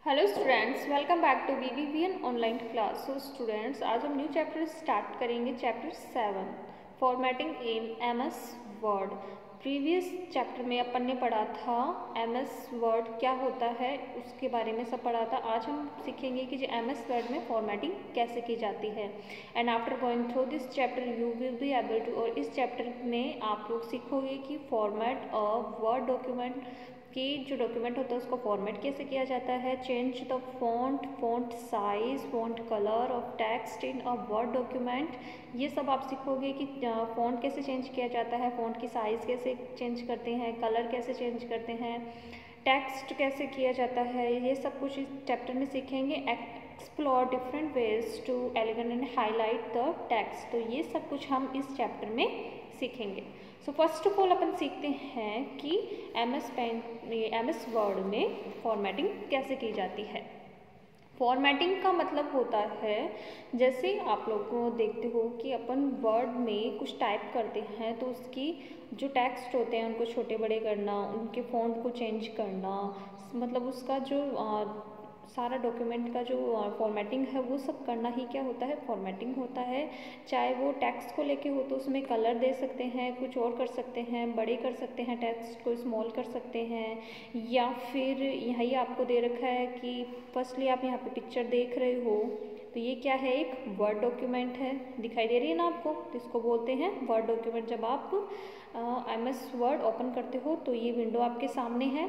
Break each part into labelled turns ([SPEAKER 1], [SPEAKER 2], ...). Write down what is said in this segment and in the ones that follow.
[SPEAKER 1] Hello students, welcome back to BBVN online class. So students, आज हम new chapter start करेंगे, chapter 7 formatting in MS word. Previous chapter में अपन ने पढ़ा था MS वर्ड क्या होता है, उसके बारे में सब पढ़ा था। आज हम सीखेंगे कि जो MS वर्ड में फॉर्मेटिंग कैसे की जाती है। And after going through this chapter you will be able to, और इस चैप्टर में आप लोग सीखोगे कि फॉर्मेट अ वर्ड डॉक्यूमेंट कि जो डॉक्यूमेंट होता है उसको फॉर्मेट कैसे किया जाता है, change the font size, font colour of text in a word document. ये सब आप सीखोगे कि फॉन्ट कैसे चेंज किया जाता है, फॉन्ट की साइज़ कैसे चेंज करते हैं, कलर कैसे चेंज करते हैं, टेक्स्ट कैसे किया जाता है। ये सब कुछ इस चैप्टर में सीखेंगे। Explore different ways to elegant and highlight the text. तो ये सब कुछ हम इस चैप्टर में सीखेंगे। सो फर्स्ट ऑफ ऑल अपन सीखते हैं कि MS वर्ड में फॉर्मेटिंग कैसे की जाती है। फॉर्मेटिंग का मतलब होता है, जैसे आप लोग को देखते हो कि अपन वर्ड में कुछ टाइप करते हैं तो उसकी जो टेक्स्ट होते हैं उनको छोटे बड़े करना, उनके फॉन्ट को चेंज करना, मतलब उसका जो सारा डॉक्यूमेंट का जो फॉर्मेटिंग है वो सब करना ही क्या होता है, फॉर्मेटिंग होता है। चाहे वो टेक्स्ट को लेके हो तो उसमें कलर दे सकते हैं, कुछ और कर सकते हैं, बड़े कर सकते हैं, टेक्स्ट को स्मॉल कर सकते हैं, या फिर यही आपको दे रखा है कि फर्स्टली आप यहाँ पे पिक्चर देख रहे हो तो ये क्या है, एक वर्ड डॉक्यूमेंट है, दिखाई दे रही है ना आपको, तो इसको बोलते हैं वर्ड डॉक्यूमेंट। जब आप MS वर्ड ओपन करते हो तो ये विंडो आपके सामने है।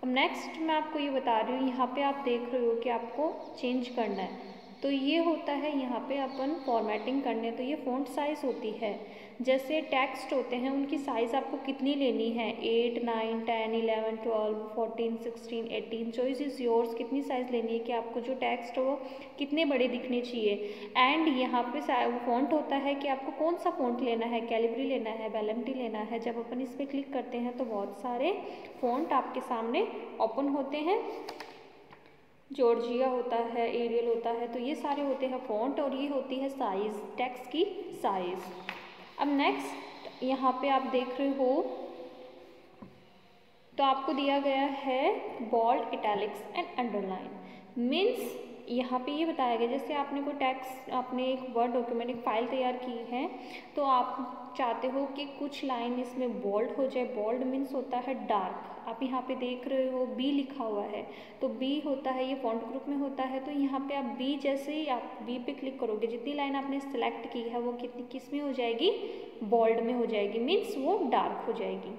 [SPEAKER 1] अब नेक्स्ट मैं आपको ये बता रही हूँ, यहाँ पे आप देख रहे हो कि आपको चेंज करना है, तो ये होता है यहाँ पे अपन फॉर्मेटिंग करने, तो ये फ़ॉन्ट साइज़ होती है। जैसे टेक्स्ट होते हैं उनकी साइज़ आपको कितनी लेनी है, 8, 9, 10, 11, 12, 14, 16, 18, चॉइस इज़ योर्स। कितनी साइज़ लेनी है कि आपको जो टेक्स्ट हो कितने बड़े दिखने चाहिए। एंड यहाँ पे फ़ॉन्ट होता है कि आपको कौन सा फ़ॉन्ट लेना है, कैलिब्री लेना है, वेलम्टी लेना है। जब अपन इस पर क्लिक करते हैं तो बहुत सारे फ़ॉन्ट आपके सामने ओपन होते हैं। जॉर्जिया होता है, एरियल होता है, तो ये सारे होते हैं फ़ॉन्ट, और ये होती है साइज़, टेक्स्ट की साइज़। अब नेक्स्ट यहाँ पे आप देख रहे हो तो आपको दिया गया है bold, italics and underline. Means यहाँ पे ये बताया गया, जैसे आपने कोई टेक्स्ट, आपने एक वर्ड डॉक्यूमेंट, एक फाइल तैयार की है, तो आप चाहते हो कि कुछ लाइन इसमें बोल्ड हो जाए। बोल्ड मीन्स होता है डार्क। आप यहाँ पे देख रहे हो B लिखा हुआ है, तो B होता है, ये फॉन्ट ग्रुप में होता है, तो यहाँ पे आप B, जैसे ही आप B पे क्लिक करोगे, जितनी लाइन आपने सेलेक्ट की है वो कितनी किस में हो जाएगी, बोल्ड में हो जाएगी, मीन्स वो डार्क हो जाएगी।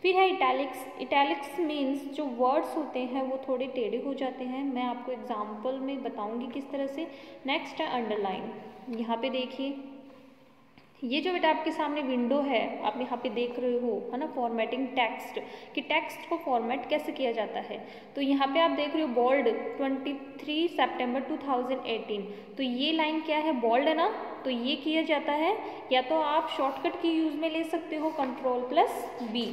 [SPEAKER 1] फिर है इटैलिक्स। इटैलिक्स मीन्स जो वर्ड्स होते हैं वो थोड़े टेढ़े हो जाते हैं। मैं आपको एग्जाम्पल में बताऊंगी किस तरह से। नेक्स्ट है अंडरलाइन। यहाँ पे देखिए, ये जो बेटा आपके सामने विंडो है, आप यहाँ पे देख रहे हो, है ना, फॉर्मेटिंग टेक्स्ट, कि टेक्स्ट को फॉर्मेट कैसे किया जाता है। तो यहाँ पे आप देख रहे हो बोल्ड 23 सितंबर 2018, तो ये लाइन क्या है, बोल्ड है ना, तो ये किया जाता है। या तो आप शॉर्टकट की यूज़ में ले सकते हो Ctrl+B।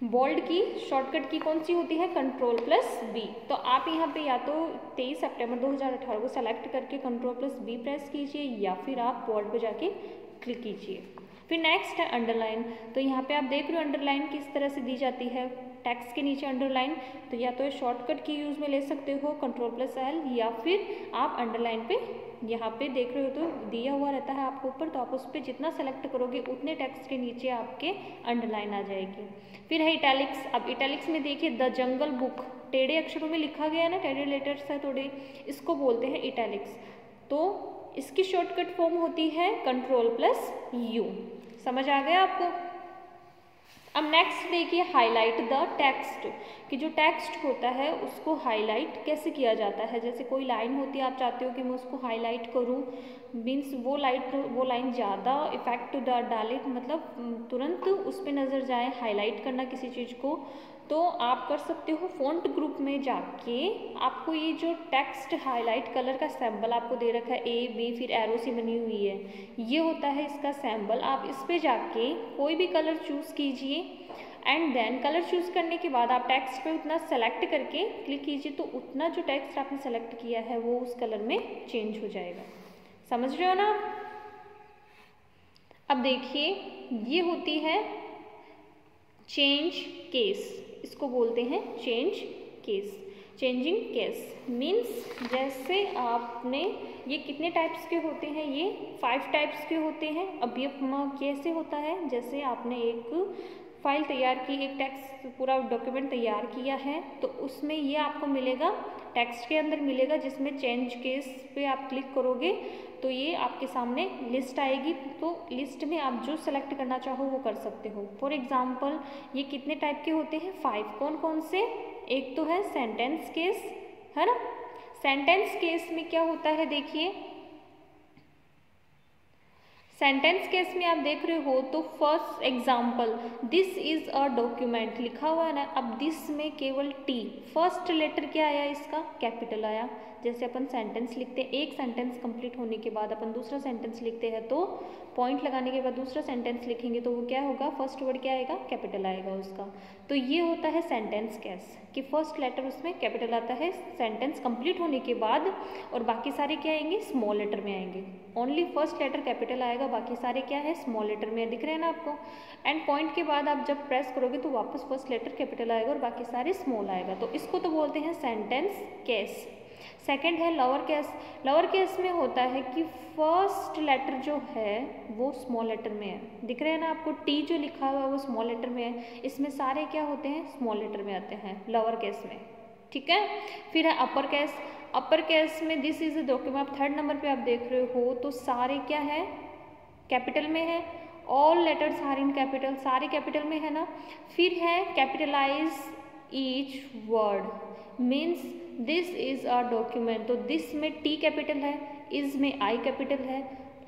[SPEAKER 1] बोल्ड की शॉर्टकट की कौन सी होती है, Ctrl+B। तो आप यहाँ पे या तो 23 सितंबर 2018 को सेलेक्ट करके Ctrl+B प्रेस कीजिए, या फिर आप बोल्ड पे जाके क्लिक कीजिए। फिर नेक्स्ट है अंडरलाइन। तो यहाँ पे आप देख रहे हो अंडरलाइन किस तरह से दी जाती है, टेक्स्ट के नीचे अंडरलाइन। तो या तो शॉर्टकट की यूज़ में ले सकते हो Ctrl+L, या फिर आप अंडरलाइन पे यहाँ पे देख रहे हो तो दिया हुआ रहता है आपको ऊपर, तो आप उस पर जितना सेलेक्ट करोगे उतने टेक्स्ट के नीचे आपके अंडरलाइन आ जाएगी। फिर है इटैलिक्स। अब इटैलिक्स में देखिए द जंगल बुक, टेढ़े अक्षरों में लिखा गया है ना, टेढ़े लेटर्स है थोड़े, इसको बोलते हैं इटैलिक्स। तो इसकी शॉर्टकट फॉर्म होती है Ctrl+U। समझ आ गया आपको। अब नेक्स्ट देखिए हाईलाइट द टेक्स्ट, कि जो टेक्स्ट होता है उसको हाईलाइट कैसे किया जाता है। जैसे कोई लाइन होती है, आप चाहते हो कि मैं उसको हाईलाइट करूं, मीन्स वो लाइन ज़्यादा इफेक्ट डाले, मतलब तुरंत उस पर नज़र जाए, हाईलाइट करना किसी चीज़ को, तो आप कर सकते हो फॉन्ट ग्रुप में जाके। आपको ये जो टेक्स्ट हाईलाइट कलर का सैम्बल आपको दे रखा है, A, B, फिर एरो सी बनी हुई है, ये होता है इसका सैम्बल। आप इस पे जाके कोई भी कलर चूज़ कीजिए, एंड देन कलर चूज़ करने के बाद आप टेक्स्ट पे उतना सेलेक्ट करके क्लिक कीजिए, तो उतना जो टेक्स्ट आपने सेलेक्ट किया है वो उस कलर में चेंज हो जाएगा। समझ रहे हो ना। अब देखिए ये होती है चेंज केस, इसको बोलते हैं change case. Changing case means जैसे आपने ये कितने टाइप्स के होते हैं, ये 5 टाइप्स के होते हैं। अब ये कैसे होता है, जैसे आपने एक फाइल तैयार की, एक टेक्स्ट पूरा डॉक्यूमेंट तैयार किया है, तो उसमें ये आपको मिलेगा, टेक्स्ट के अंदर मिलेगा, जिसमें चेंज केस पे आप क्लिक करोगे तो ये आपके सामने लिस्ट आएगी। तो लिस्ट में आप जो सेलेक्ट करना चाहो वो कर सकते हो। फॉर एग्जांपल ये कितने टाइप के होते हैं, 5। कौन कौन से, एक तो है सेंटेंस केस, है ना। सेंटेंस केस में क्या होता है, देखिए सेंटेंस केस में आप देख रहे हो तो first example this is a document लिखा हुआ है ना। अब दिस में केवल टी, फर्स्ट लेटर क्या आया इसका, कैपिटल आया। जैसे अपन सेंटेंस लिखते हैं, एक सेंटेंस कंप्लीट होने के बाद अपन दूसरा सेंटेंस लिखते हैं, तो पॉइंट लगाने के बाद दूसरा सेंटेंस लिखेंगे तो वो क्या होगा, फर्स्ट वर्ड क्या आएगा, कैपिटल आएगा उसका। तो ये होता है सेंटेंस केस कि फर्स्ट लेटर उसमें कैपिटल आता है सेंटेंस कंप्लीट होने के बाद, और बाकी सारे क्या आएंगे, स्मॉल लेटर में आएंगे। ओनली फर्स्ट लेटर कैपिटल आएगा, बाकी सारे क्या है, स्मॉल लेटर में। दिख रहे हैं ना आपको। एंड पॉइंट के बाद आप जब प्रेस करोगे तो वापस फर्स्ट लेटर कैपिटल आएगा और बाकी सारे स्मॉल आएगा। तो इसको तो बोलते हैं सेंटेंस केस। सेकंड है लोअर केस। लोअर केस में होता है कि फर्स्ट लेटर जो है वो स्मॉल लेटर में है। दिख रहे हैं ना आपको, टी जो लिखा हुआ है वो स्मॉल लेटर में है। इसमें सारे क्या होते हैं, स्मॉल लेटर में आते हैं लोअर केस में, ठीक है। फिर है अपर केस। अपर केस में दिस इज अ डॉक्यूमेंट, आप 3rd नंबर पे आप देख रहे हो तो सारे क्या है, कैपिटल में है। All letters are in capital, सारे कैपिटल में है ना। फिर है capitalize each word means this is a document, तो दिस में टी कैपिटल है, इज में आई कैपिटल है,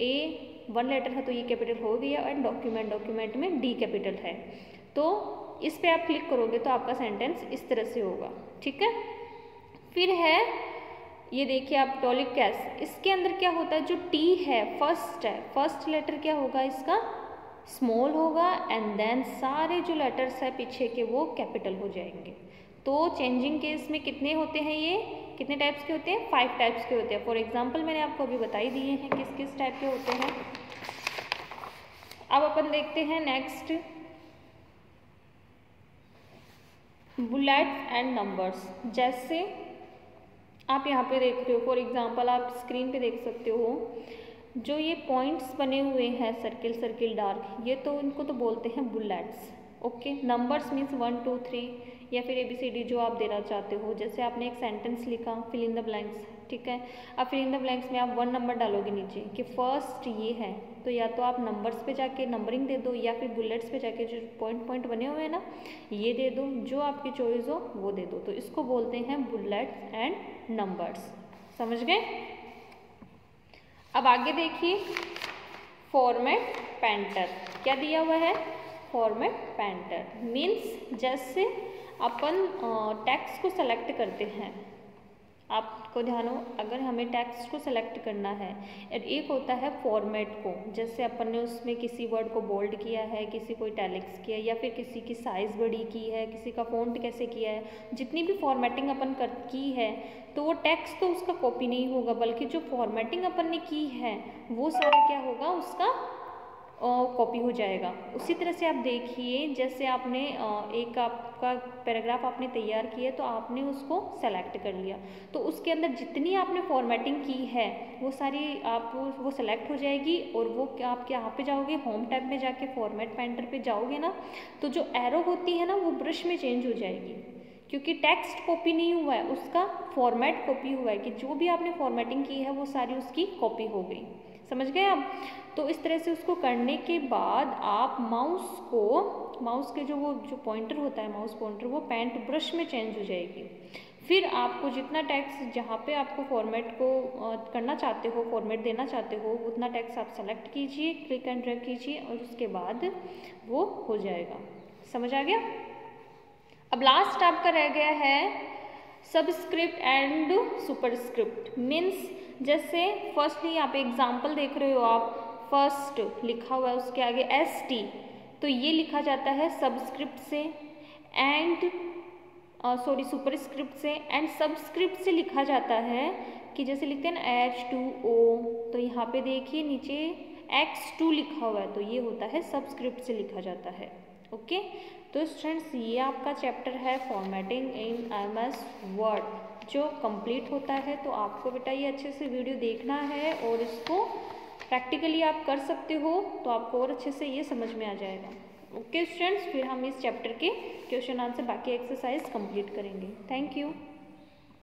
[SPEAKER 1] ए 1 लेटर है तो ये कैपिटल हो गया, एंड डॉक्यूमेंट में डी कैपिटल है। तो इस पे आप क्लिक करोगे तो आपका सेंटेंस इस तरह से होगा, ठीक है। फिर है ये देखिए आप टॉलिक केस। इसके अंदर क्या होता है, जो टी है फर्स्ट है, फर्स्ट लेटर क्या होगा इसका, स्मॉल होगा, एंड देन सारे जो लेटर्स है पीछे के वो कैपिटल हो जाएंगे। तो चेंजिंग केस में कितने होते हैं, ये कितने टाइप्स के होते हैं, 5 टाइप्स के होते हैं। फॉर एग्जांपल मैंने आपको अभी बता ही दिए हैं किस किस टाइप के होते हैं। अब अपन देखते हैं नेक्स्ट, बुलेट्स एंड नंबर्स। जैसे आप यहाँ पे देख रहे हो, फॉर एग्जांपल आप स्क्रीन पे देख सकते हो, जो ये पॉइंट्स बने हुए हैं सर्किल सर्किल डार्क, ये तो इनको तो बोलते हैं बुलेट्स, ओके। नंबर्स मीन्स 1 2 3 या फिर ABCD जो आप देना चाहते हो। जैसे आपने एक सेंटेंस लिखा, फिल इन द ब्लैंक्स, ठीक है। अब फिल इन द ब्लैंक्स में आप 1 नंबर डालोगे नीचे कि फर्स्ट ये है, तो या तो आप नंबर्स पे जाके नंबरिंग दे दो या फिर बुलेट्स पे जाके जो पॉइंट पॉइंट बने हुए हैं ना ये दे दो, जो आपकी चॉइस हो वो दे दो। तो इसको बोलते हैं बुलेट्स एंड नंबर्स, समझ गए। अब आगे देखिए, फॉर्मेट पेंटर क्या दिया हुआ है, फॉर्मेट पेंटर मीन्स जैसे अपन टेक्स्ट को सेलेक्ट करते हैं, आपको ध्यान हो, अगर हमें टेक्स्ट को सेलेक्ट करना है, एक होता है फॉर्मेट को, जैसे अपन ने उसमें किसी वर्ड को बोल्ड किया है, किसी को इटैलिक्स किया, या फिर किसी की साइज़ बड़ी की है, किसी का फ़ॉन्ट कैसे किया है, जितनी भी फॉर्मेटिंग अपन की है, तो वो टेक्स्ट तो उसका कॉपी नहीं होगा, बल्कि जो फॉर्मेटिंग अपन ने की है वो सारा क्या होगा, उसका कॉपी हो जाएगा। उसी तरह से आप देखिए, जैसे आपने एक आपका पैराग्राफ आपने तैयार किया तो आपने उसको सेलेक्ट कर लिया, तो उसके अंदर जितनी आपने फॉर्मेटिंग की है वो सारी आप वो सेलेक्ट हो जाएगी, और वो क्या आप यहाँ पे जाओगे, होम टैब में जाके फॉर्मेट पेंटर पे जाओगे ना, तो जो एरो होती है ना वो ब्रश में चेंज हो जाएगी, क्योंकि टेक्स्ट कॉपी नहीं हुआ है, उसका फॉर्मेट कॉपी हुआ है, कि जो भी आपने फॉर्मेटिंग की है वो सारी उसकी कॉपी हो गई, समझ गए आप। तो इस तरह से उसको करने के बाद आप माउस के जो पॉइंटर होता है, माउस पॉइंटर, वो पेंट ब्रश में चेंज हो जाएगी। फिर आपको जितना टेक्स्ट जहाँ पे आपको फॉर्मेट को करना चाहते हो, फॉर्मेट देना चाहते हो, उतना टेक्स्ट आप सेलेक्ट कीजिए, क्लिक एंड ड्रैग कीजिए, और उसके बाद वो हो जाएगा। समझ आ गया। अब लास्ट आपका रह गया है सबस्क्रिप्ट एंड सुपरस्क्रिप्ट मीन्स, जैसे फर्स्टली यहाँ पे एग्जाम्पल देख रहे हो आप, फर्स्ट लिखा हुआ है, उसके आगे ST, तो ये लिखा जाता है सबस्क्रिप्ट से, एंड सुपरस्क्रिप्ट से, एंड सबस्क्रिप्ट से लिखा जाता है कि जैसे लिखते हैं ना H2O, तो यहाँ पे देखिए नीचे X2 लिखा हुआ है, तो ये होता है सबस्क्रिप्ट से लिखा जाता है, ओके, तो स्टूडेंट्स ये आपका चैप्टर है फॉर्मेटिंग इन एमएस वर्ड जो कंप्लीट होता है। तो आपको बेटा ये अच्छे से वीडियो देखना है और इसको प्रैक्टिकली आप कर सकते हो तो आपको और अच्छे से ये समझ में आ जाएगा। ओके स्टूडेंट्स, फिर हम इस चैप्टर के क्वेश्चन आंसर बाकी एक्सरसाइज कंप्लीट करेंगे। Thank you.